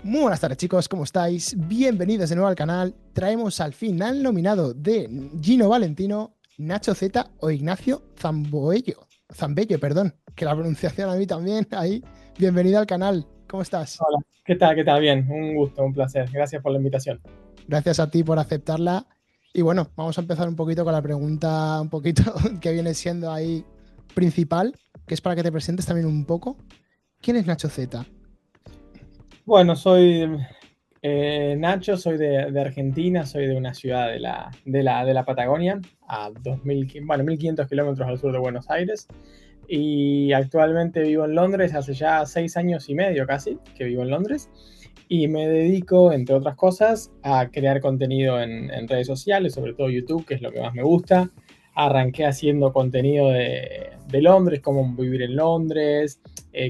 Muy buenas tardes chicos, ¿cómo estáis? Bienvenidos de nuevo al canal. Traemos al final nominado de Gino Valentino, Nacho Z o Ignacio Zamboello. Zambello, perdón, que la pronunciación a mí también, ahí. Bienvenido al canal, ¿cómo estás? Hola, ¿qué tal? ¿Qué tal? Bien, un gusto, un placer. Gracias por la invitación. Gracias a ti por aceptarla. Y bueno, vamos a empezar un poquito con la pregunta, un poquito que viene siendo ahí principal, que es para que te presentes también un poco. ¿Quién es Nacho Z? Bueno, soy Nacho, soy de Argentina, soy de una ciudad de la Patagonia, a 1.500 kilómetros al sur de Buenos Aires. Y actualmente vivo en Londres, hace ya 6 años y medio casi que vivo en Londres. Y me dedico, entre otras cosas, a crear contenido en redes sociales, sobre todo YouTube, que es lo que más me gusta. Arranqué haciendo contenido de Londres, cómo vivir en Londres,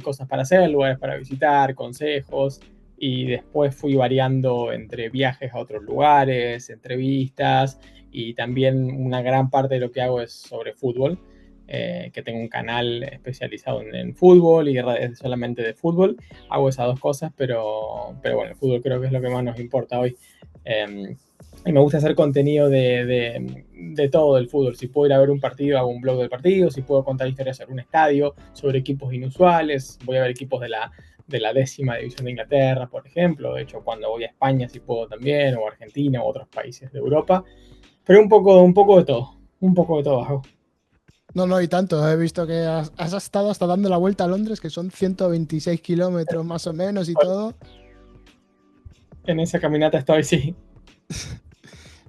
cosas para hacer, lugares para visitar, consejos, y después fui variando entre viajes a otros lugares, entrevistas, y también una gran parte de lo que hago es sobre fútbol, que tengo un canal especializado en fútbol y redes solamente de fútbol. Hago esas dos cosas, pero bueno, el fútbol creo que es lo que más nos importa hoy. Y me gusta hacer contenido de todo del fútbol. Si puedo ir a ver un partido, hago un blog del partido. Si puedo contar historias sobre un estadio, sobre equipos inusuales, voy a ver equipos de la 10ª división de Inglaterra, por ejemplo. De hecho, cuando voy a España, si puedo también, o Argentina, o otros países de Europa. Pero un poco de todo. Un poco de todo hago. No, no, y tanto. He visto que has estado hasta dando la vuelta a Londres, que son 126 kilómetros más o menos y todo. En esa caminata estoy, sí.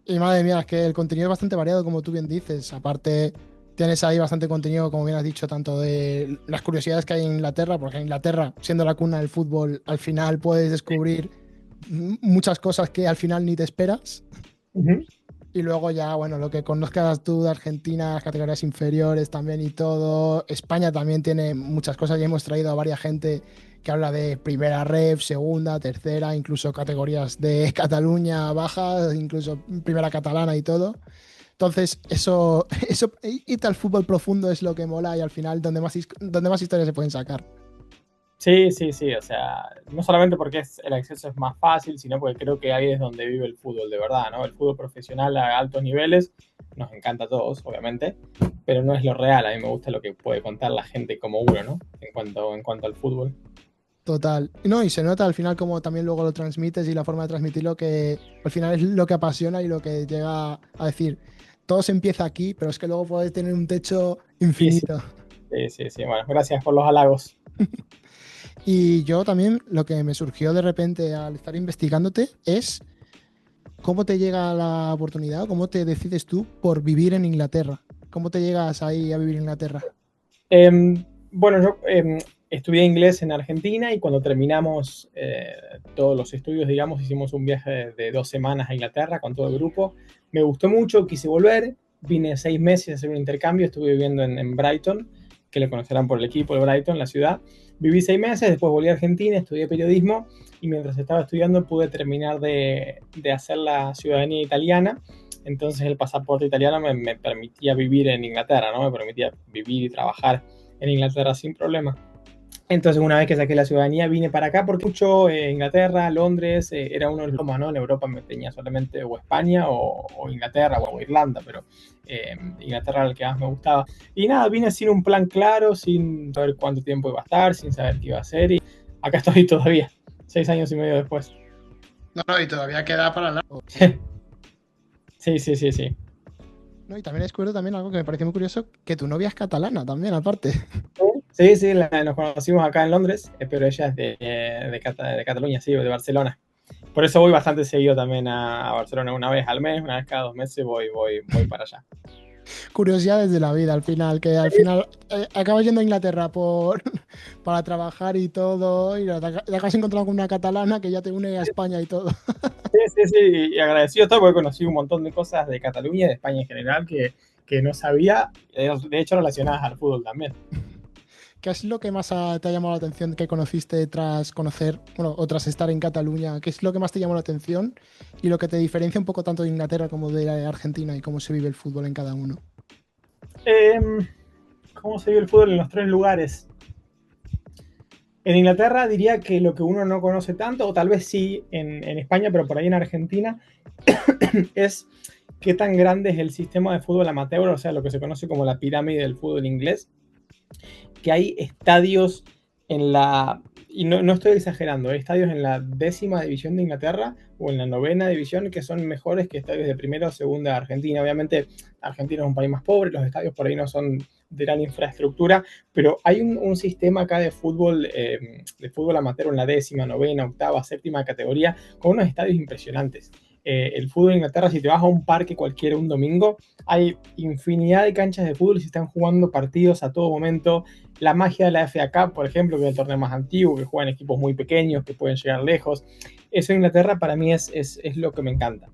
Y madre mía, es que el contenido es bastante variado, como tú bien dices. Aparte, tienes ahí bastante contenido, como bien has dicho, tanto de las curiosidades que hay en Inglaterra, porque en Inglaterra, siendo la cuna del fútbol, al final puedes descubrir muchas cosas que al final ni te esperas. Ujú. Y luego ya, bueno, lo que conozcas tú de Argentina, las categorías inferiores también y todo. España también tiene muchas cosas. Ya hemos traído a varias gente que habla de primera ref, segunda, tercera, incluso categorías de Cataluña baja, incluso primera catalana y todo. Entonces, eso, irte al fútbol profundo es lo que mola y al final donde más historias se pueden sacar. Sí, sí, sí, o sea, no solamente porque el acceso es más fácil, sino porque creo que ahí es donde vive el fútbol de verdad, ¿no? El fútbol profesional a altos niveles nos encanta a todos, obviamente, pero no es lo real. A mí me gusta lo que puede contar la gente como uno, ¿no? En cuanto al fútbol. Total. No, y se nota al final como también luego lo transmites y la forma de transmitirlo que al final es lo que apasiona y lo que llega a decir. Todo se empieza aquí, pero es que luego puedes tener un techo Sí, sí, infinito. sí, sí, sí. Bueno, gracias por los halagos. Y yo también lo que me surgió de repente al estar investigándote es cómo te llega la oportunidad, cómo te decides tú por vivir en Inglaterra. ¿Cómo te llegas ahí a vivir en Inglaterra? Bueno, yo estudié inglés en Argentina y cuando terminamos todos los estudios, digamos, hicimos un viaje de 2 semanas a Inglaterra con todo el grupo. Me gustó mucho, quise volver. Vine 6 meses a hacer un intercambio, estuve viviendo en Brighton, que lo conocerán por el equipo de Brighton, la ciudad. Viví 6 meses, después volví a Argentina, estudié periodismo y mientras estaba estudiando pude terminar de hacer la ciudadanía italiana. Entonces el pasaporte italiano me permitía vivir en Inglaterra, ¿no? Me permitía vivir y trabajar en Inglaterra sin problema. Entonces, una vez que saqué la ciudadanía, vine para acá porque mucho Inglaterra, Londres, era uno de los más, ¿no? En Europa me tenía solamente o España o Inglaterra o Irlanda, pero Inglaterra era el que más me gustaba. Y nada, vine sin un plan claro, sin saber cuánto tiempo iba a estar, sin saber qué iba a hacer. Y acá estoy todavía, 6 años y medio después. No, no, y todavía queda para largo. Sí, sí, sí, sí. No, y también he descubierto también algo que me pareció muy curioso, que tu novia es catalana también, aparte. Sí, sí, nos conocimos acá en Londres, pero ella es de Cataluña, sí, de Barcelona. Por eso voy bastante seguido también a Barcelona, una vez al mes, una vez cada 2 meses voy para allá. Curiosidades de la vida al final, que al final acabas yendo a Inglaterra para trabajar y todo, y te acabas encontrando con una catalana que ya te une a España y todo. Sí, sí, sí, y agradecido todo porque conocí un montón de cosas de Cataluña y de España en general que no sabía, de hecho relacionadas al fútbol también. ¿Qué es lo que más te ha llamado la atención que conociste tras conocer, bueno, o tras estar en Cataluña? ¿Qué es lo que más te llamó la atención y lo que te diferencia un poco tanto de Inglaterra como de Argentina y cómo se vive el fútbol en cada uno? Eh, ¿Cómo se vive el fútbol en los tres lugares? En Inglaterra diría que lo que uno no conoce tanto, o tal vez sí en España, pero por ahí en Argentina, es qué tan grande es el sistema de fútbol amateur, o sea, lo que se conoce como la pirámide del fútbol inglés, que hay estadios en la, y no estoy exagerando, hay estadios en la 10ª división de Inglaterra o en la 9ª división que son mejores que estadios de primera o segunda de Argentina. Obviamente Argentina es un país más pobre, los estadios por ahí no son de gran infraestructura, pero hay un sistema acá de fútbol amateur en la 10ª, 9ª, 8ª, 7ª categoría, con unos estadios impresionantes. El fútbol en Inglaterra, si te vas a un parque cualquiera un domingo, hay infinidad de canchas de fútbol y se están jugando partidos a todo momento. La magia de la FA Cup, por ejemplo, que es el torneo más antiguo, que juegan equipos muy pequeños, que pueden llegar lejos. Eso en Inglaterra para mí es lo que me encanta.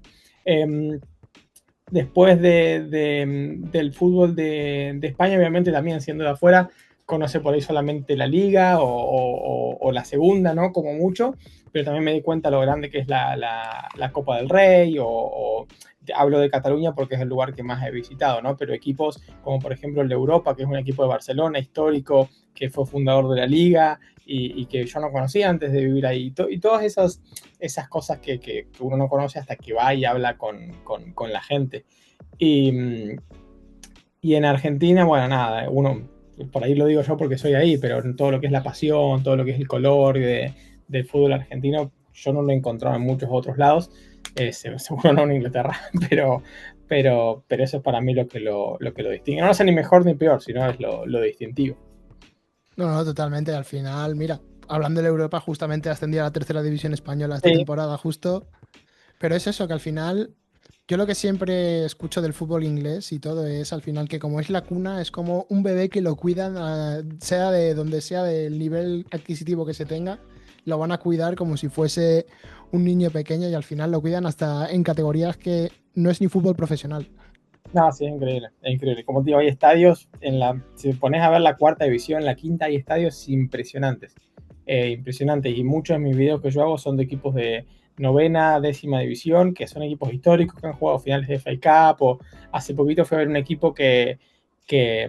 Después del fútbol de España, obviamente también siendo de afuera, conoce por ahí solamente la Liga o la segunda, ¿no? Como mucho, pero también me di cuenta lo grande que es la Copa del Rey hablo de Cataluña porque es el lugar que más he visitado, ¿no? Pero equipos como por ejemplo el de Europa, que es un equipo de Barcelona histórico, que fue fundador de la Liga y que yo no conocía antes de vivir ahí. Y todas esas cosas que uno no conoce hasta que va y habla con la gente. Y, y en Argentina, bueno, nada, uno, por ahí lo digo yo porque soy ahí, pero todo lo que es la pasión, todo lo que es el color del fútbol argentino, yo no lo he encontrado en muchos otros lados, seguro no en Inglaterra, pero eso es para mí lo que lo distingue. No es ni mejor ni peor, sino es lo distintivo. No, no, totalmente. Al final, mira, hablando de la Europa, justamente ascendió a la tercera división española esta Sí, temporada, justo. Pero es eso, que al final, yo lo que siempre escucho del fútbol inglés y todo es al final que como es la cuna, es como un bebé que lo cuidan, sea de donde sea, del nivel adquisitivo que se tenga, lo van a cuidar como si fuese un niño pequeño y al final lo cuidan hasta en categorías que no es ni fútbol profesional. no, sí, es increíble, es increíble. Como te digo, hay estadios, si pones a ver la cuarta división, la quinta, hay estadios impresionantes, impresionantes. Y muchos de mis videos que yo hago son de equipos de 9ª, 10ª división, que son equipos históricos que han jugado finales de FA Cup, o hace poquito fui a ver un equipo que, que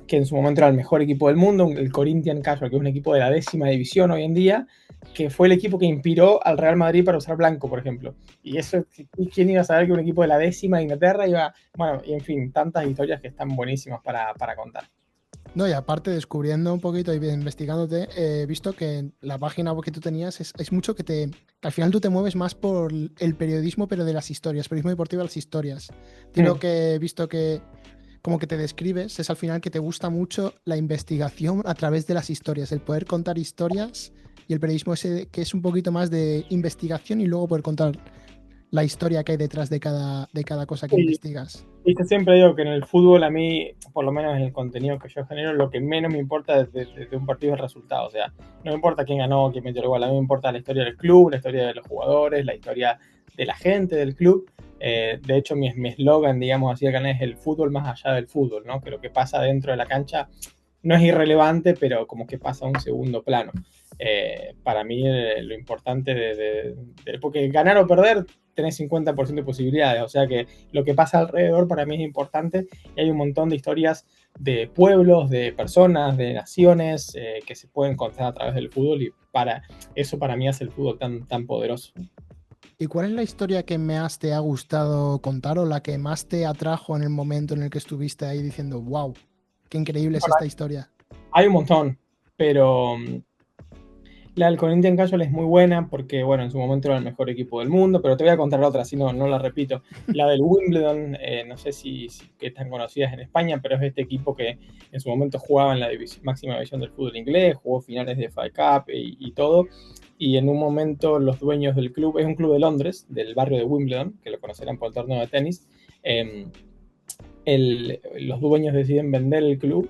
en su momento era el mejor equipo del mundo, el Corinthians Casual, que es un equipo de la 10ª división hoy en día, que fue el equipo que inspiró al Real Madrid para usar blanco, por ejemplo. Y eso, ¿quién iba a saber que un equipo de la 10ª de Inglaterra iba? Bueno, y en fin, tantas historias que están buenísimas para contar. No, y aparte, descubriendo un poquito y investigándote, he visto que la página que tú tenías es mucho que al final tú te mueves más por el periodismo, pero de las historias, periodismo deportivo de las historias. Y lo Mm. que he visto que como que te describes es al final que te gusta mucho la investigación a través de las historias, el poder contar historias y el periodismo ese que es un poquito más de investigación y luego poder contar la historia que hay detrás de cada cosa que Y, investigas. y que siempre digo que en el fútbol a mí, por lo menos en el contenido que yo genero, lo que menos me importa de un partido es el resultado. O sea, no me importa quién ganó, quién metió el gol, a mí me importa la historia del club, la historia de los jugadores, la historia de la gente del club. De hecho, mi eslogan, digamos así, acá es el fútbol más allá del fútbol, ¿no? Que lo que pasa dentro de la cancha no es irrelevante, pero como que pasa a un segundo plano. Para mí lo importante porque ganar o perder tenés 50% de posibilidades, o sea que lo que pasa alrededor para mí es importante y hay un montón de historias de pueblos, de personas, de naciones que se pueden contar a través del fútbol y eso para mí hace el fútbol tan poderoso. ¿Y cuál es la historia que más te ha gustado contar o la que más te atrajo en el momento en el que estuviste ahí diciendo, wow, qué increíble es Bueno, esta historia? hay un montón, pero la del Corinthians Casual es muy buena porque, bueno, en su momento era el mejor equipo del mundo, pero te voy a contar la otra, si no la repito. La del Wimbledon, no sé si que están conocidas en España, pero es este equipo que en su momento jugaba en la máxima división del fútbol inglés, jugó finales de FA Cup y todo. Y en un momento los dueños del club, es un club de Londres, del barrio de Wimbledon, que lo conocerán por el torneo de tenis, eh, los dueños deciden vender el club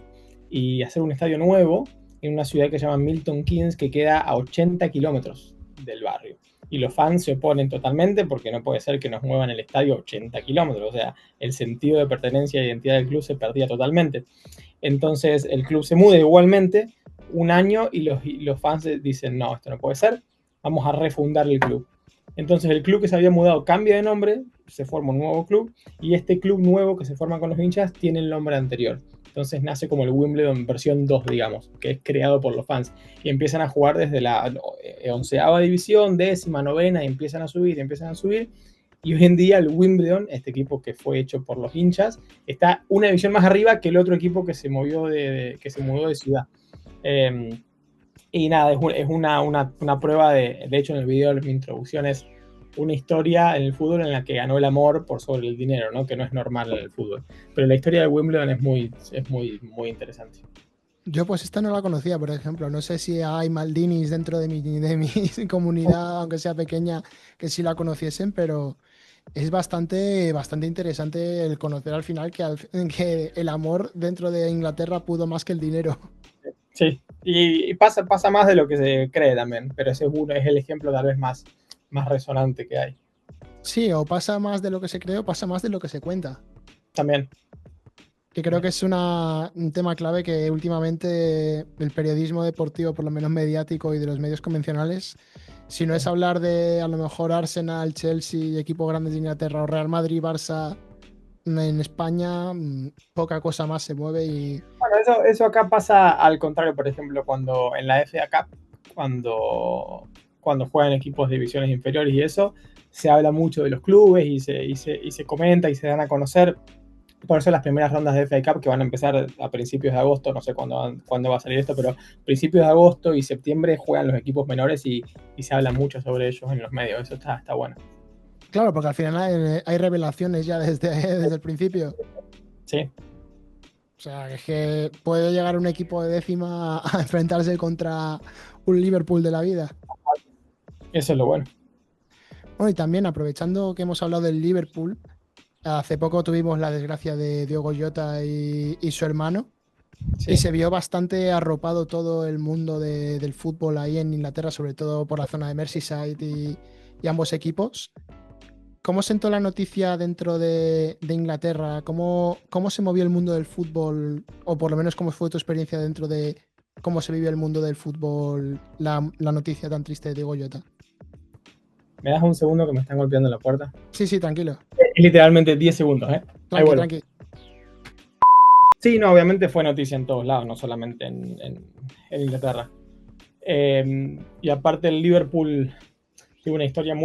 y hacer un estadio nuevo en una ciudad que se llama Milton Keynes, que queda a 80 kilómetros del barrio. Y los fans se oponen totalmente porque no puede ser que nos muevan el estadio a 80 kilómetros. O sea, el sentido de pertenencia e identidad del club se perdía totalmente. Entonces el club se muda igualmente un año y los fans dicen, no, esto no puede ser, vamos a refundar el club. Entonces el club que se había mudado cambia de nombre, se forma un nuevo club y este club nuevo que se forma con los hinchas tiene el nombre anterior. Entonces nace como el Wimbledon versión 2, digamos, que es creado por los fans. Y empiezan a jugar desde la 11ª división, 10ª, 9ª, y empiezan a subir, y empiezan a subir. Y hoy en día el Wimbledon, este equipo que fue hecho por los hinchas, está una división más arriba que el otro equipo que se movió que se mudó de ciudad. Y nada, es una prueba de hecho en el video de mi introducción es una historia en el fútbol en la que ganó el amor por sobre el dinero, ¿no? Que no es normal en el fútbol. Pero la historia de Wimbledon muy interesante. Yo pues esta no la conocía, por ejemplo. No sé si hay Maldinis dentro de mi comunidad, aunque sea pequeña, que sí la conociesen, pero es bastante interesante el conocer al final que el amor dentro de Inglaterra pudo más que el dinero. Sí, y pasa más de lo que se cree también, pero ese es el ejemplo tal vez más resonante que hay. Sí, o pasa más de lo que se cree o pasa más de lo que se cuenta. También. Que creo que es un tema clave que últimamente el periodismo deportivo, por lo menos mediático y de los medios convencionales, si no es hablar de a lo mejor Arsenal, Chelsea, equipos grandes de Inglaterra o Real Madrid, Barça en España, poca cosa más se mueve y Bueno, eso acá pasa al contrario, por ejemplo, cuando en la FA Cup, cuando juegan equipos de divisiones inferiores y eso, se habla mucho de los clubes y se comenta y se dan a conocer. Por eso las primeras rondas de FA Cup que van a empezar a principios de agosto, no sé cuándo va a salir esto, pero principios de agosto y septiembre juegan los equipos menores y se habla mucho sobre ellos en los medios. Eso está bueno. claro, porque al final hay revelaciones ya desde el principio. Sí, O sea, es que puede llegar un equipo de décima a enfrentarse contra un Liverpool de la vida. eso es lo bueno. Bueno, y también aprovechando que hemos hablado del Liverpool, hace poco tuvimos la desgracia de Diogo Jota y su hermano, y Sí. se vio bastante arropado todo el mundo del fútbol ahí en Inglaterra, sobre todo por la zona de Merseyside y ambos equipos. ¿Cómo sentó la noticia dentro de Inglaterra? ¿Cómo se movió el mundo del fútbol? O por lo menos cómo fue tu experiencia dentro de cómo se vive el mundo del fútbol, la noticia tan triste de Diego Llota. ¿Me das un segundo que me están golpeando en la puerta? Sí, sí, tranquilo. Es literalmente 10 segundos, ¿eh? Ahí Tranqui, vuelvo. tranqui. Sí, no, obviamente fue noticia en todos lados, no solamente en Inglaterra. Y aparte el Liverpool tiene una historia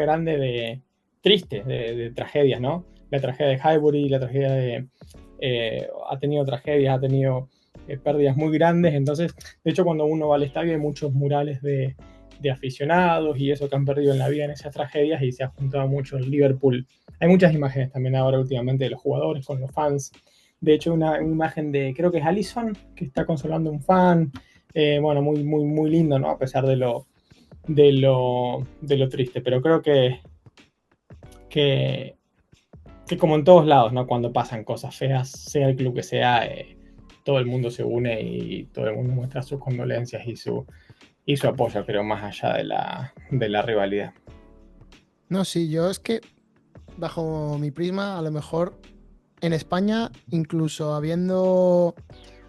grande triste, de tragedias, ¿no? La tragedia de Highbury, la tragedia ha tenido tragedias, ha tenido pérdidas muy grandes, entonces, de hecho, cuando uno va al estadio hay muchos murales de aficionados y eso que han perdido en la vida en esas tragedias y se ha juntado mucho el Liverpool. Hay muchas imágenes también ahora últimamente de los jugadores con los fans. De hecho, una imagen creo que es Alisson, que está consolando a un fan. Bueno, muy lindo, ¿no? A pesar de lo triste. Pero creo que, que como en todos lados, ¿no? Cuando pasan cosas feas, sea el club que sea, todo el mundo se une y todo el mundo muestra sus condolencias y su apoyo, pero más allá de la rivalidad. No, sí, yo es que bajo mi prisma, a lo mejor en España, incluso habiendo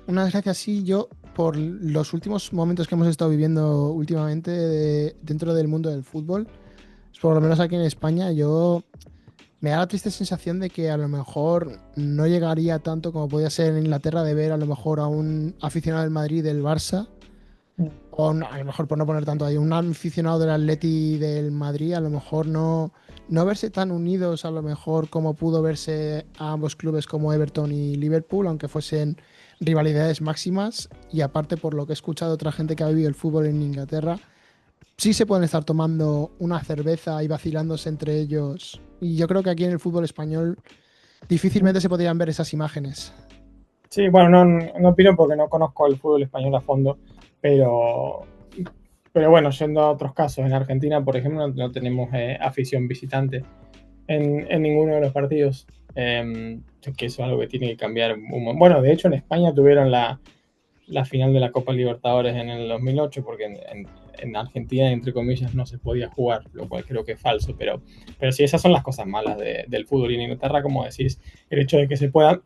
una desgracia así, yo por los últimos momentos que hemos estado viviendo últimamente dentro del mundo del fútbol, por lo menos aquí en España, yo me da la triste sensación de que a lo mejor no llegaría tanto como podía ser en Inglaterra de ver a lo mejor a un aficionado del Madrid, del Barça, o a lo mejor por no poner tanto ahí, un aficionado del Atleti del Madrid, a lo mejor no verse tan unidos a lo mejor como pudo verse a ambos clubes como Everton y Liverpool, aunque fuesen rivalidades máximas. Y aparte por lo que he escuchado de otra gente que ha vivido el fútbol en Inglaterra, sí se pueden estar tomando una cerveza y vacilándose entre ellos. Y yo creo que aquí en el fútbol español difícilmente se podrían ver esas imágenes. Sí, bueno, no opino porque no conozco el fútbol español a fondo, pero, pero bueno, yendo a otros casos, en Argentina, por ejemplo, no tenemos afición visitante en ninguno de los partidos, que eso es algo que tiene que cambiar. Bueno, de hecho en España tuvieron la final de la Copa Libertadores en el 2008, porque en Argentina, entre comillas, no se podía jugar, lo cual creo que es falso, pero sí, esas son las cosas malas del fútbol. Y en Inglaterra, como decís, el hecho de que se puedan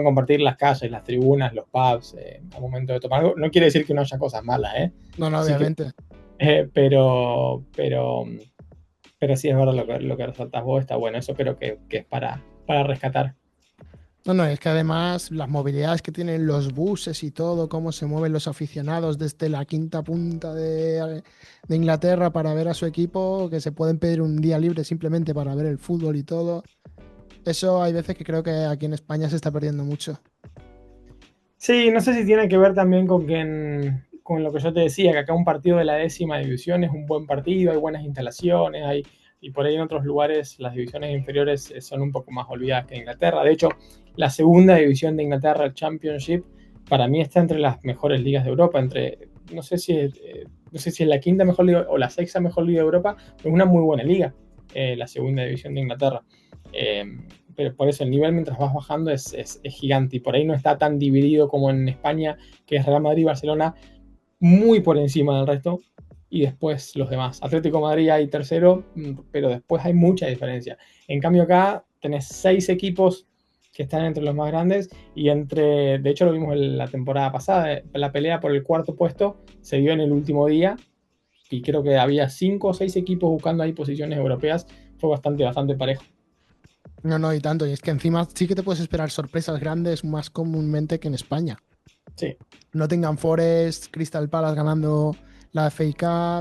compartir las calles, las tribunas, los pubs, al momento de tomar algo, no quiere decir que no haya cosas malas, ¿eh? No, no, Sí que, obviamente. pero sí es verdad lo que resaltas vos, está bueno, eso creo que es para rescatar. No, no, es que además las movilidades que tienen los buses y todo, cómo se mueven los aficionados desde la quinta punta de Inglaterra para ver a su equipo, que se pueden pedir un día libre simplemente para ver el fútbol y todo. Eso hay veces que creo que aquí en España se está perdiendo mucho. Sí, no sé si tiene que ver también con con lo que yo te decía, que acá un partido de la 10ª división es un buen partido, hay buenas instalaciones, y por ahí en otros lugares las divisiones inferiores son un poco más olvidadas que Inglaterra. De hecho, la segunda división de Inglaterra, el Championship, para mí está entre las mejores ligas de Europa, no sé si no sé si es la quinta mejor liga o la sexta mejor liga de Europa, pero es una muy buena liga, la segunda división de Inglaterra. Eh, pero por eso el nivel mientras vas bajando es gigante, y por ahí no está tan dividido como en España, que es Real Madrid y Barcelona muy por encima del resto, y después los demás. Atlético de Madrid hay tercero, pero después hay mucha diferencia. En cambio acá tenés 6 equipos que están entre los más grandes, y de hecho lo vimos en la temporada pasada, la pelea por el cuarto puesto se dio en el último día, y creo que había 5 o 6 equipos buscando ahí posiciones europeas. Fue bastante parejo. No, no, y tanto. Y es que encima sí que te puedes esperar sorpresas grandes más comúnmente que en España. Sí, Nottingham Forest, Crystal Palace ganando la FA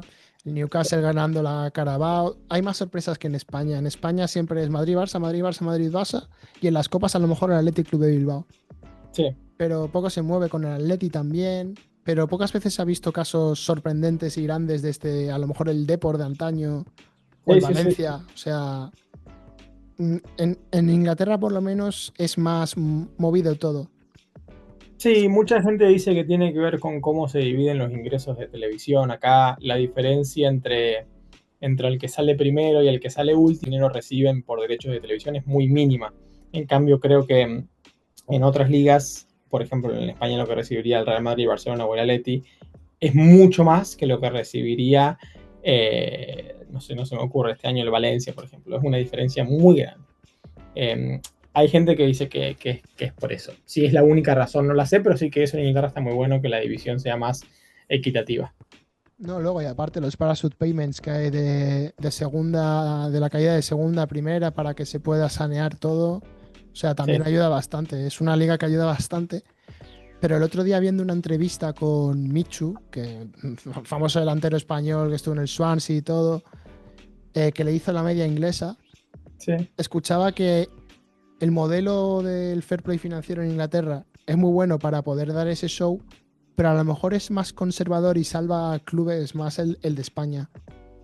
Cup, el Newcastle ganando la Carabao. Hay más sorpresas que en España. En España siempre es Madrid-Barça, Madrid-Barça, Madrid-Barça. Y en las copas a lo mejor el Athletic Club de Bilbao. sí. Pero poco se mueve con el Atleti también. Pero pocas veces se ha visto casos sorprendentes y grandes de a lo mejor el Depor de antaño o el Sí, sí, sí. Valencia. O sea, en Inglaterra por lo menos es más movido todo. Sí, mucha gente dice que tiene que ver con cómo se dividen los ingresos de televisión. Acá la diferencia entre el que sale primero y el que sale último, dinero reciben por derechos de televisión, es muy mínima. En cambio, creo que en otras ligas, por ejemplo, en España lo que recibiría el Real Madrid, Barcelona o el Atleti, es mucho más que lo que recibiría, no sé, no se me ocurre este año el Valencia, por ejemplo. Es una diferencia muy grande. Eh, Hay gente que dice que es por eso. Si es la única razón, no la sé, pero sí que eso en Inglaterra está muy bueno, que la división sea más equitativa. No, luego, y aparte los parachute payments que hay de segunda, de la caída de segunda a primera para que se pueda sanear todo. O sea, también Sí, ayuda bastante. Es una liga que ayuda bastante. Pero el otro día viendo una entrevista con Michu, que famoso delantero español que estuvo en el Swansea y todo, que le hizo la media inglesa, sí. escuchaba que el modelo del fair play financiero en Inglaterra es muy bueno para poder dar ese show, pero a lo mejor es más conservador y salva a clubes más el de España.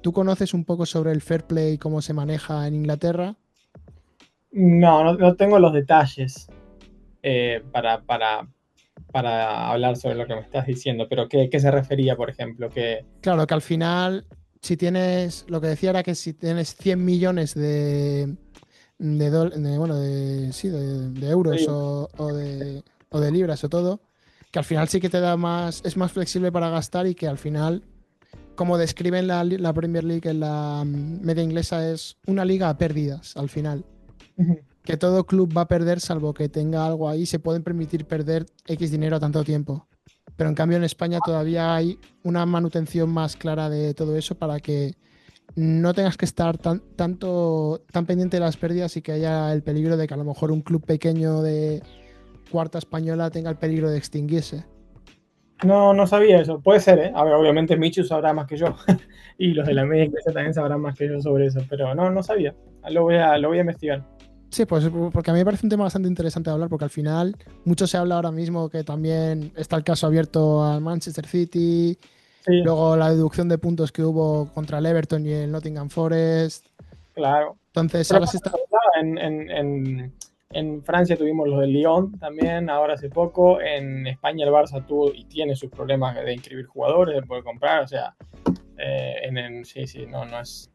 ¿Tú conoces un poco sobre el fair play, cómo se maneja en Inglaterra? No tengo los detalles para hablar sobre lo que me estás diciendo, pero ¿qué se refería, por ejemplo? Claro que al final, si tienes, lo que decía era que si tienes 100 millones bueno, sí, de euros Sí. o de libras o todo, que al final sí que te da más, es más flexible para gastar y que al final, como describen la Premier League en la media inglesa, es una liga a pérdidas al final. Que todo club va a perder salvo que tenga algo ahí, se pueden permitir perder X dinero a tanto tiempo. Pero en cambio en España todavía hay una manutención más clara de todo eso para que no tengas que estar tan pendiente de las pérdidas y que haya el peligro de que a lo mejor un club pequeño de cuarta española tenga el peligro de extinguirse. No sabía eso. Puede ser, ¿eh? A ver, obviamente Michu sabrá más que yo. Y los de la media inglesa también sabrán más que yo sobre eso. Pero no sabía. Lo voy a investigar. Sí, pues porque a mí me parece un tema bastante interesante de hablar, porque al final mucho se habla ahora mismo que también está el caso abierto al Manchester City, Sí, luego la deducción de puntos que hubo contra el Everton y el Nottingham Forest. claro. Entonces, Pero ahora se está. en Francia tuvimos los del Lyon también, ahora hace poco. En España el Barça tuvo y tiene sus problemas de inscribir jugadores, de poder comprar. O sea, sí, sí, no es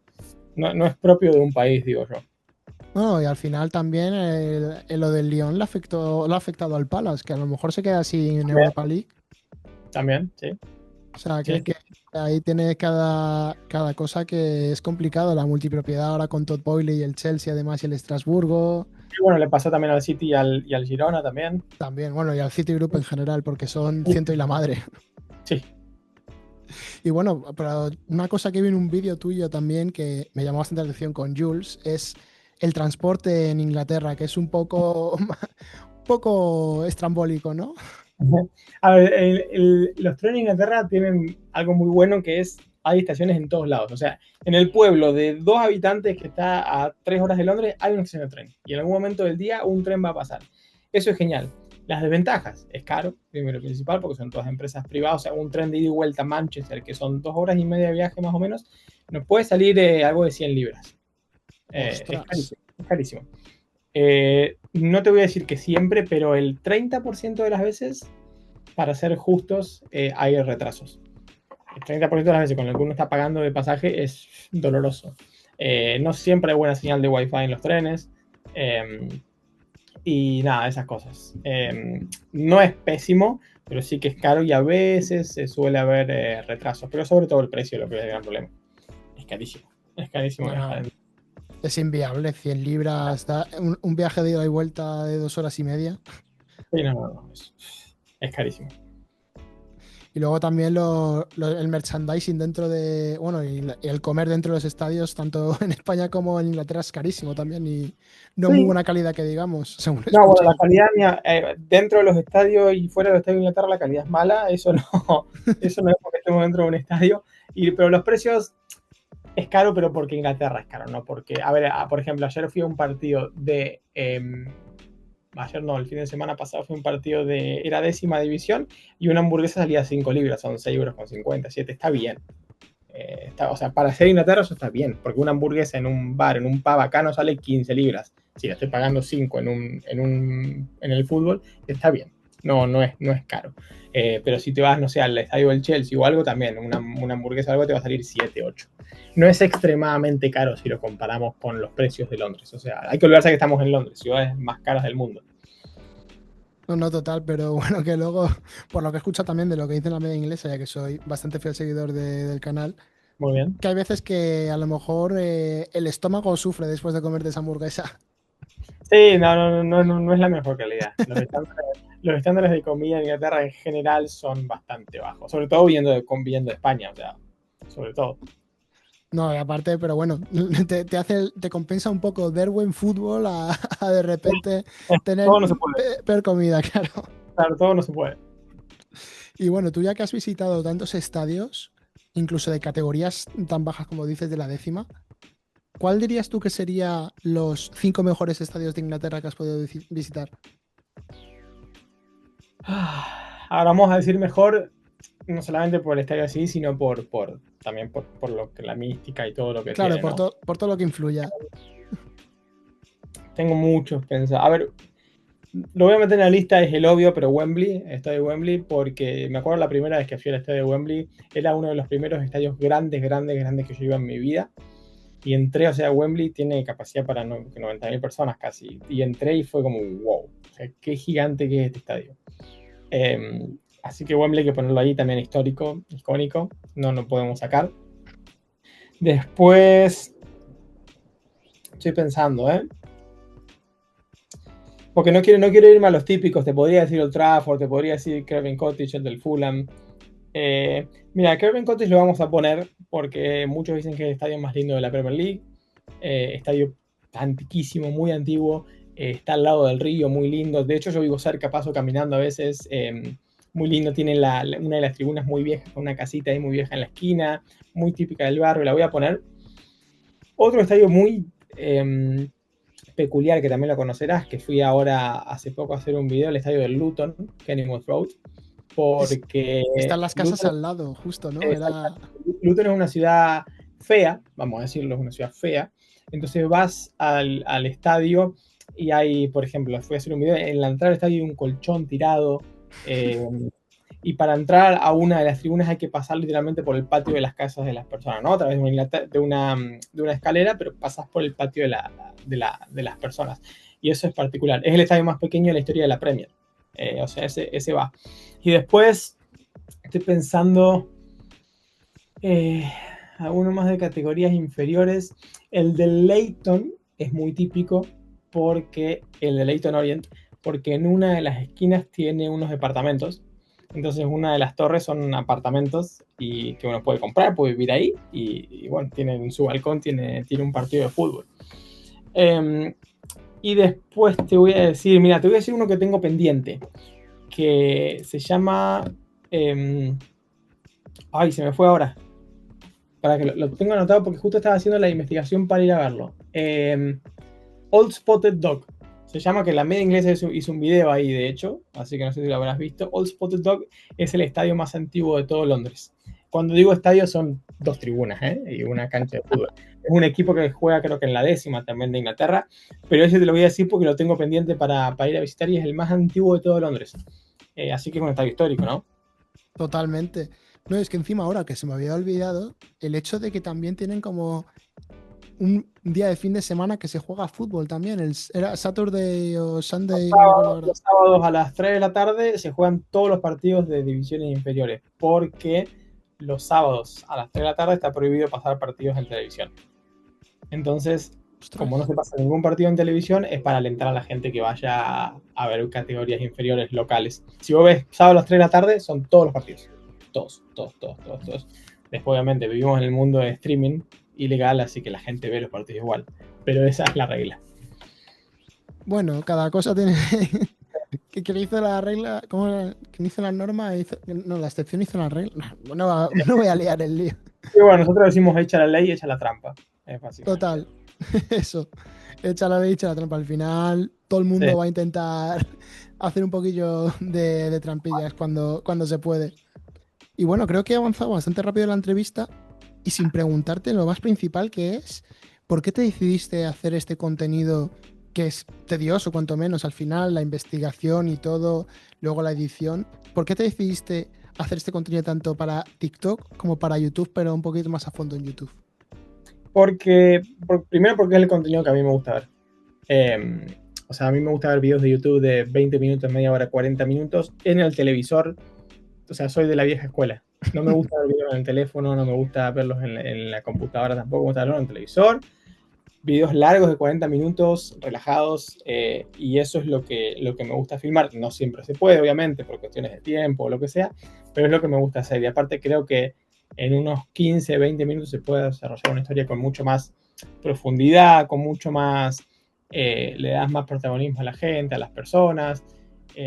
propio de un país, digo yo. No, y al final también lo del Lyon le ha afectado al Palace, que a lo mejor se queda sin También, Europa League. también, sí. O sea, que Sí, es que ahí tiene cada cosa que es complicado. La multipropiedad ahora con Todd Boehly y el Chelsea, además, y el Estrasburgo. y bueno, le pasó también al City y al Girona también. También, bueno, y al City Group en general, porque son ciento y la madre. Sí, Y bueno, pero una cosa que vi en un vídeo tuyo también que me llamó bastante la atención con Jules es el transporte en Inglaterra, que es un poco poco estrambólico, ¿no? A ver, los trenes de Inglaterra tienen algo muy bueno que es, hay estaciones en todos lados. O sea, en el pueblo de 2 habitantes que está a 3 horas de Londres hay una estación de tren. Y en algún momento del día un tren va a pasar. Eso es genial. Las desventajas, es caro, primero principal, porque son todas empresas privadas. O sea, un tren de ida y vuelta a Manchester, que son 2 horas y media de viaje más o menos, nos puede salir algo de 100 libras. Es Ostras. carísimo. Es carísimo. No te voy a decir que siempre, pero el 30% de las veces, para ser justos, hay retrasos. El 30% de las veces con el que uno está pagando de pasaje es doloroso. No siempre hay buena señal de Wi-Fi en los trenes. Y nada, esas cosas. No es pésimo, pero sí que es caro y a veces se suele haber retrasos. Pero sobre todo el precio es lo que es el gran problema. Es carísimo. Es carísimo No, viajar. no, es inviable. 100 libras, un viaje de ida y vuelta de 2 horas y media. Sí, no, no, no. Es carísimo. Y luego también el merchandising dentro de, bueno, y el comer dentro de los estadios, tanto en España como en Inglaterra, es carísimo también y no muy Sí. buena calidad que digamos, según he No, bueno, la escuchado. calidad dentro de los estadios y fuera de los estadios de Inglaterra, la calidad es mala. Eso no es porque estemos dentro de un estadio. Pero los precios es caro, pero porque Inglaterra es caro, ¿no? Porque, a ver, por ejemplo, ayer fui a un partido de. Ayer no, el fin de semana pasado fue un partido de. Era 10ª división y una hamburguesa salía a 5 libras, son 6,50 €, 7. Está bien. O sea, para ser Inglaterra eso está bien, porque una hamburguesa en un bar, en un pub acá no sale 15 libras. Si la estoy pagando 5 en el fútbol, está bien. No es caro. Pero si te vas, no sé, al estadio del Chelsea o algo, también una hamburguesa o algo te va a salir 7, 8. No es extremadamente caro si lo comparamos con los precios de Londres. O sea, hay que olvidarse que estamos en Londres, ciudades más caras del mundo. No, no total, pero bueno, que luego, por lo que escucho también de lo que dice la media inglesa, ya que soy bastante fiel seguidor del canal, Muy bien. que hay veces que a lo mejor el estómago sufre después de comerte esa hamburguesa. Sí, no es la mejor calidad. Los estándares de comida en Inglaterra en general son bastante bajos, sobre todo viendo de España, o sea, sobre todo. No, y aparte, pero bueno, te compensa un poco ver buen fútbol a de repente tener Todo no se puede, peor comida, claro. claro, todo no se puede. Y bueno, tú ya que has visitado tantos estadios, incluso de categorías tan bajas como dices de la 10ª, ¿cuál dirías tú que serían los 5 mejores estadios de Inglaterra que has podido visitar? Ahora vamos a decir mejor, no solamente por el estadio así, sino también por lo que la mística y todo lo que Claro, tiene, por, ¿no? por todo lo que influya. Tengo muchos pensados. A ver, lo voy a meter en la lista, es el obvio, pero Wembley, el estadio de Wembley, porque me acuerdo la primera vez que fui al estadio de Wembley, era uno de los primeros estadios grandes, grandes, grandes que yo iba en mi vida. Y entré, o sea, Wembley tiene capacidad para 90.000 personas casi. Y entré y fue como, wow, o sea, qué gigante que es este estadio. Así que Wembley hay que ponerlo ahí también histórico, icónico, no podemos sacar. Después, estoy pensando, porque no quiero irme a los típicos, te podría decir Old Trafford, te podría decir Craven Cottage, el del Fulham. Mira, Craven Cottage lo vamos a poner porque muchos dicen que es el estadio más lindo de la Premier League. Estadio antiquísimo, muy antiguo. Está al lado del río, muy lindo. De hecho, yo vivo cerca, paso caminando a veces. Muy lindo, tiene una de las tribunas muy viejas, con una casita ahí muy vieja en la esquina, muy típica del barrio, la voy a poner. Otro estadio muy peculiar, que también lo conocerás, que fui ahora hace poco a hacer un video, el estadio del Luton, Kenilworth Road, porque Están las casas Luton, al lado, justo, ¿no? Era. Luton es una ciudad fea, vamos a decirlo, es una ciudad fea. Entonces vas al estadio y hay, por ejemplo, fui a hacer un video, en la entrada del estadio hay un colchón tirado, y para entrar a una de las tribunas hay que pasar literalmente por el patio de las casas de las personas, ¿no? A través de una escalera, pero pasas por el patio de las personas. Y eso es particular. Es el estadio más pequeño de la historia de la Premier. O sea, ese va. Y después estoy pensando alguno más de categorías inferiores. El del Leyton es muy típico porque el de Leyton Orient, porque en una de las esquinas tiene unos departamentos. Entonces una de las torres son apartamentos y que uno puede comprar, puede vivir ahí y bueno, tiene en su balcón tiene un partido de fútbol. Y después te voy a decir, mira, te voy a decir uno que tengo pendiente, que se llama... em, ay, se me fue ahora. Para que lo tengo anotado porque justo estaba haciendo la investigación para ir a verlo. Old Spotted Dog. Se llama, que la media inglesa hizo un video ahí, de hecho, así que no sé si lo habrás visto. Old Spotted Dog es el estadio más antiguo de todo Londres. Cuando digo estadio son 2 tribunas, ¿eh? Y una cancha de fútbol. Es un equipo que juega creo que en la 10ª también de Inglaterra, pero ese te lo voy a decir porque lo tengo pendiente para ir a visitar y es el más antiguo de todo Londres. Así que es un estadio histórico, ¿no? Totalmente. No, es que encima ahora que se me había olvidado, el hecho de que también tienen como un día de fin de semana que se juega fútbol también. Era Saturday o Sunday, no me acuerdo ahora. Los sábados a las 3 de la tarde se juegan todos los partidos de divisiones inferiores, porque los sábados a las 3 de la tarde está prohibido pasar partidos en televisión. Entonces, como no Ostras. se pasa ningún partido en televisión, es para alentar a la gente que vaya a ver categorías inferiores locales. Si vos ves sábado a las 3 de la tarde, son todos los partidos. Todos, todos, todos, todos, todos. Después, obviamente, vivimos en el mundo de streaming ilegal, así que la gente ve los partidos igual. Pero esa es la regla. Bueno, cada cosa tiene. ¿Quién hizo la regla? ¿Cómo era? ¿Quién hizo la norma? No, la excepción hizo la regla. No, no voy a liar el lío. Y bueno, nosotros decimos echa la ley, echa la trampa. Es básicamente. Total. Eso. Echa la ley, echa la trampa. Al final, todo el Sí. mundo va a intentar hacer un poquillo de trampillas cuando se puede. Y bueno, creo que he avanzado bastante rápido en la entrevista y sin preguntarte lo más principal, que es, ¿por qué te decidiste a hacer este contenido que es tedioso, cuanto menos, al final, la investigación y todo, luego la edición? ¿Por qué te decidiste hacer este contenido tanto para TikTok como para YouTube, pero un poquito más a fondo en YouTube? Primero porque es el contenido que a mí me gusta ver. O sea, a mí me gusta ver videos de YouTube de 20 minutos, media hora, 40 minutos en el televisor. O sea, soy de la vieja escuela. No me gusta ver videos en el teléfono, no me gusta verlos en la computadora tampoco, me gusta verlos en el televisor. Videos largos de 40 minutos, relajados, y eso es lo que me gusta filmar. No siempre se puede, obviamente, por cuestiones de tiempo o lo que sea, pero es lo que me gusta hacer. Y aparte creo que en unos 15, 20 minutos se puede desarrollar una historia con mucho más profundidad, con mucho más, le das más protagonismo a la gente, a las personas.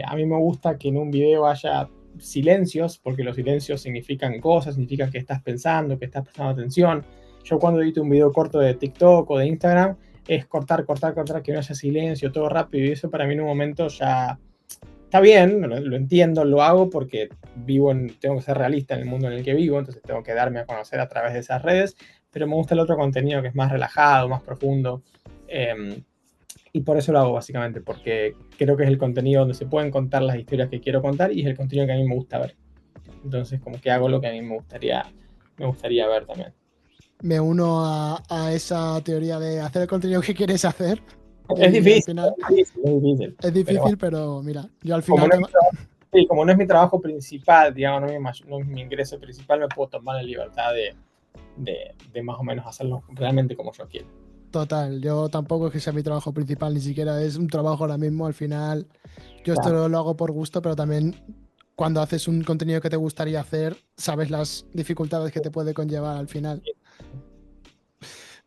A mí me gusta que en un video haya silencios, porque los silencios significan cosas, significan que estás pensando, que estás prestando atención. Yo cuando edito un video corto de TikTok o de Instagram, es cortar, cortar, cortar, que no haya silencio, todo rápido, y eso para mí en un momento ya está bien, lo entiendo, lo hago porque tengo que ser realista en el mundo en el que vivo, entonces tengo que darme a conocer a través de esas redes, pero me gusta el otro contenido que es más relajado, más profundo, y por eso lo hago básicamente, porque creo que es el contenido donde se pueden contar las historias que quiero contar y es el contenido que a mí me gusta ver. Entonces como que hago lo que a mí me gustaría ver también. Me uno a esa teoría de hacer el contenido que quieres hacer Es y al difícil, final es difícil, es difícil. es Pero bueno, difícil, pero mira, yo al como final no es tengo... mi trabajo, sí, como no es mi trabajo principal, digamos, no es mi ingreso principal, me puedo tomar la libertad de más o menos hacerlo realmente como yo quiero. Total, yo tampoco es que sea mi trabajo principal, ni siquiera es un trabajo ahora mismo. Al final, yo esto Claro. lo hago por gusto, pero también cuando haces un contenido que te gustaría hacer, sabes las dificultades que te puede conllevar al final.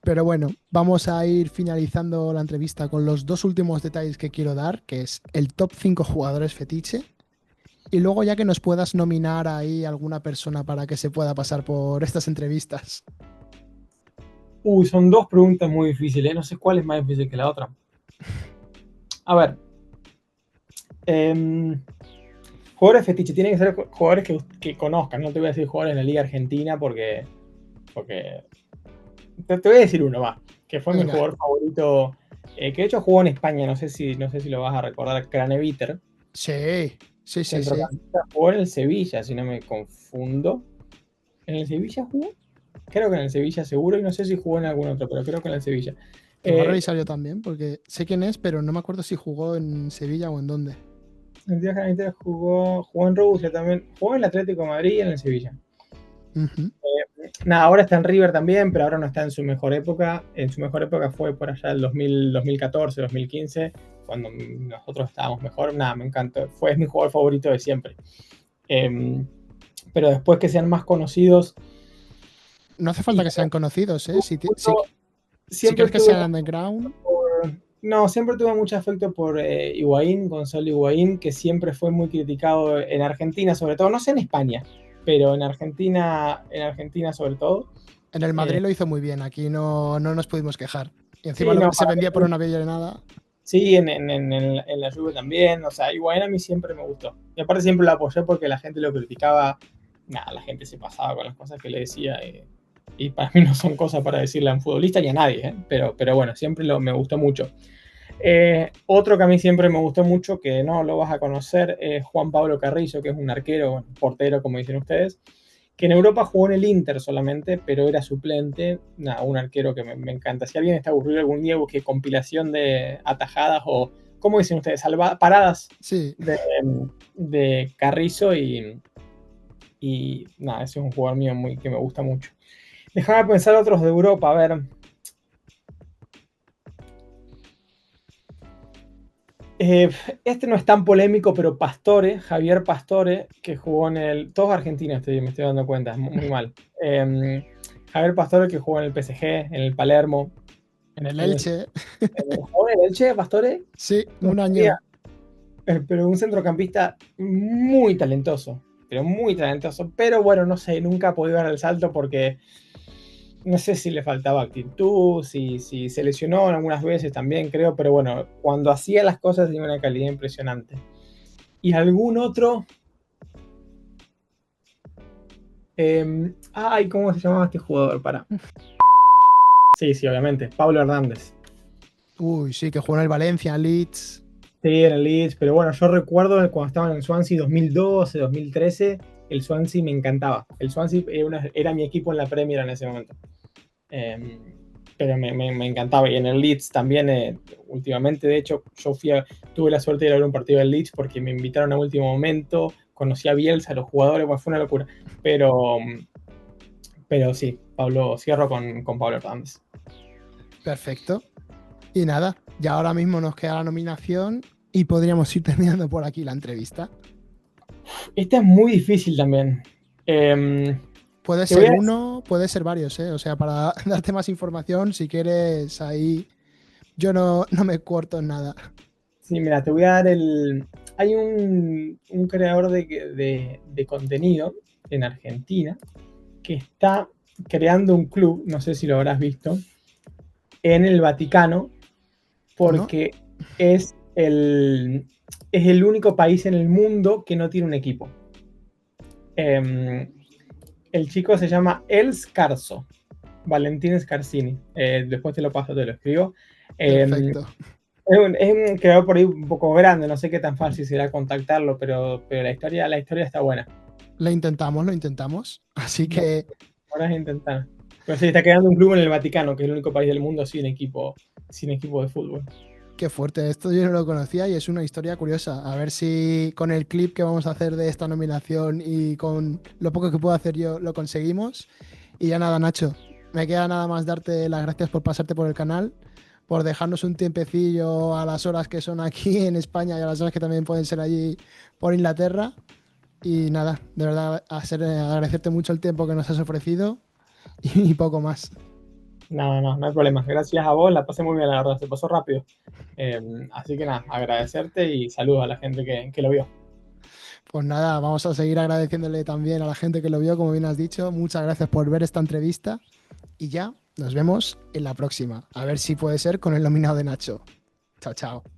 Pero bueno, vamos a ir finalizando la entrevista con los dos últimos detalles que quiero dar, que es el top 5 jugadores fetiche. Y luego ya que nos puedas nominar ahí alguna persona para que se pueda pasar por estas entrevistas. Uy, son dos preguntas muy difíciles, no sé cuál es más difícil que la otra. A ver, eh, jugadores fetiche, tienen que ser jugadores que conozcan, no te voy a decir jugadores en la Liga Argentina porque te voy a decir uno más, que fue mi Venga, jugador favorito, que de hecho jugó en España, no sé si lo vas a recordar, Craneviter, sí, sí, sí, sí. centrocampista, jugó en el Sevilla, si no me confundo. ¿En el Sevilla jugó? Creo que en el Sevilla seguro, y no sé si jugó en algún otro, pero creo que en el Sevilla. Lo voy a Eh, revisar yo también, porque sé quién es, pero no me acuerdo si jugó en Sevilla o en dónde. el Díaz Canitera jugó en Rusia también, jugó en el Atlético de Madrid y en el Sevilla. Ujú. Nada, ahora está en River también, pero ahora no está en su mejor época. En su mejor época fue por allá el 2014, 2015, cuando nosotros estábamos mejor. Nada, me encantó. Es mi jugador favorito de siempre. Pero después que sean más conocidos, No hace y falta que sean conocidos, ¿eh? Si siempre quieres que estuve sean underground. No, siempre tuve mucho afecto por Higuaín, Gonzalo Higuaín, que siempre fue muy criticado en Argentina, sobre todo, no sé en España, pero en Argentina sobre todo. En el Eh, Madrid lo hizo muy bien, aquí no nos pudimos quejar. Y encima sí, no, se para vendía por mí, una nada. sí, en la Juve también, o sea, Higuaín a mí siempre me gustó. Y aparte siempre lo apoyé porque la gente lo criticaba, nada, la gente se pasaba con las cosas que le decía, y para mí no son cosas para decirle a un futbolista ni a nadie, pero bueno, siempre me gustó mucho. Otro que a mí siempre me gustó mucho, que no lo vas a conocer, es Juan Pablo Carrillo, que es un arquero, bueno, portero, como dicen ustedes, que en Europa jugó en el Inter solamente, pero era suplente. Nada, un arquero que me encanta. Si alguien está aburrido algún día, busque compilación de atajadas o, ¿cómo dicen ustedes? Paradas Sí, de, de Carrizo y nada, ese es un jugador mío que me gusta mucho. Déjame pensar otros de Europa, a ver. Eh, este no es tan polémico, pero Pastore, Javier Pastore, que jugó en el. Todos argentinos, me estoy dando cuenta, es muy mal. Javier Pastore, que jugó en el PSG, en el Palermo. en el En el, Elche. ¿Jugó en el Elche, Pastore? Sí, No un sabía. año. Pero un centrocampista muy talentoso. Pero muy talentoso. Pero bueno, no sé, nunca ha podido dar el salto porque no sé si le faltaba actitud, si se lesionó algunas veces también, creo, pero bueno, cuando hacía las cosas tenía una calidad impresionante. ¿Y algún otro? Ay, ¿cómo se llamaba este jugador? Para. Sí, sí, obviamente. Pablo Hernández. Uy, sí, que jugó en el Valencia, Leeds. Sí, en el Leeds, pero bueno, yo recuerdo cuando estaba en el Swansea 2012, 2013, el Swansea me encantaba. El Swansea era mi equipo en la Premier en ese momento. Eh, pero me encantaba. Y en el Leeds también, últimamente, de hecho, tuve la suerte de ir a ver un partido del Leeds porque me invitaron a último momento, conocí a Bielsa, a los jugadores, bueno, fue una locura. Pero sí, Pablo, cierro con Pablo Hernández. Perfecto. Y nada, ya ahora mismo nos queda la nominación y podríamos ir terminando por aquí la entrevista. Esta es muy difícil también. Eh, Puede te voy ser a uno, puede ser varios, ¿eh? O sea, para darte más información, si quieres ahí, yo no me corto en nada. Sí, mira, te voy a dar el. Hay un creador de contenido en Argentina que está creando un club, no sé si lo habrás visto, en el Vaticano, ¿No? porque es el único país en el mundo que no tiene un equipo. El chico se llama El Scarso, Valentín Scarsini. Después te lo paso, te lo escribo. Eh, Perfecto. Es un creador por ahí un poco grande, no sé qué tan fácil será contactarlo, pero la historia está buena. Lo intentamos, lo intentamos. Así Bueno, que ahora es intentar. Pero sí, está creando un club en el Vaticano, que es el único país del mundo sin equipo de fútbol. qué fuerte, esto yo no lo conocía y es una historia curiosa. A ver si con el clip que vamos a hacer de esta nominación y con lo poco que puedo hacer yo lo conseguimos. Y ya nada, Nacho, me queda nada más darte las gracias por pasarte por el canal, por dejarnos un tiempecillo a las horas que son aquí en España y a las horas que también pueden ser allí por Inglaterra. Y nada, de verdad, agradecerte mucho el tiempo que nos has ofrecido y poco más. No hay problema. Gracias a vos, la pasé muy bien, la verdad, se pasó rápido. Así que nada, agradecerte y saludos a la gente que lo vio. Pues nada, vamos a seguir agradeciéndole también a la gente que lo vio, como bien has dicho. Muchas gracias por ver esta entrevista y ya nos vemos en la próxima. A ver si puede ser con el nominado de Nacho. Chao, chao.